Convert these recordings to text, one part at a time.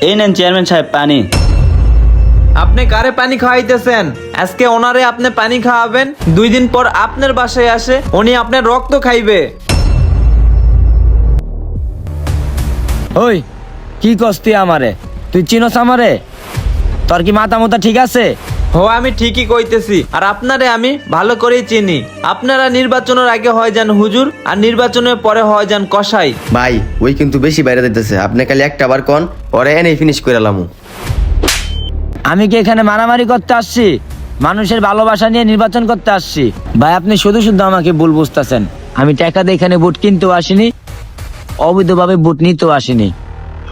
এই নেন চেয়ারম্যান সাহেব পানি। আপনি কারে পানি খাওয়াইতেছেন? আজকে ওনারে আপনি পানি খাওয়াবেন, 2 দিন পর আপনার বাসায় আসে উনি আপনার রক্ত খাইবে। ওই কি কস তুই আমারে? তুই চিনস আমারে? তোর কি মাথা মোতা ঠিক আছে? আমি ঠিকই কইতেছি, আর আপনারে আমি ভালো করেই চিনি। আপনারা নির্বাচনের আগে হয় যান হুজুর, আর নির্বাচনের পরে হয় যান কসাই। ভাই ওই কিন্তু বেশি বাইরে দিতেছে, আপনি খালি একটা বার কন, পরে এনে ফিনিশ করে লামু। আমি কি এখানে মারামারি করতে আসছি? মানুষের ভালোবাসা নিয়ে নির্বাচন করতে আসছি। ভাই আপনি শুধু শুধু আমাকে ভুল বুঝতেছেন। আমি টাকা দিয়ে এখানে ভোট কিনতেও আসিনি, অবৈধভাবে ভোট নিতেও আসিনি।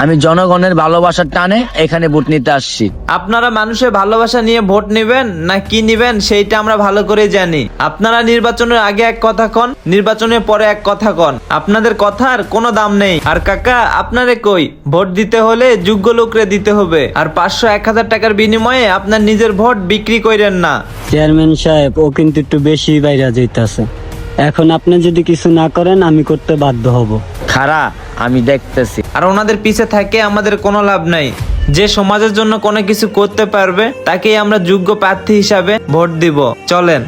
আমি জনগণের ভালোবাসার টানে এখানে ভোট নিতে আসছি। আপনারা মানুষের ভালোবাসা নিয়ে ভোট নেবেন না কি নিবেন সেইটা আমরা ভালো করে জানি। আপনারা নির্বাচনের আগে এক কথা কন, নির্বাচনের পরে এক কথা কন। আপনাদের কথার কোনো দাম নেই। আর কাকা আপনারে কই, ভোট দিতে হলে যোগ্য লোকরে দিতে হবে, আর 500-1000 টাকার বিনিময়ে আপনার নিজের ভোট বিক্রি করেন না। চেয়ারম্যান সাহেব, ও কিন্তু একটু বেশি বাইরে যাইতেছে। এখন আপনি যদি কিছু না করেন আমি করতে বাধ্য হব। খারা আমি দেখতেছি। আর ওনাদের পিছে থাকে আমাদের কোনো লাভ নাই। যে সমাজের জন্য কোনো কিছু করতে পারবে তাকেই আমরা যোগ্য প্রার্থী হিসাবে ভোট দিব। চলেন।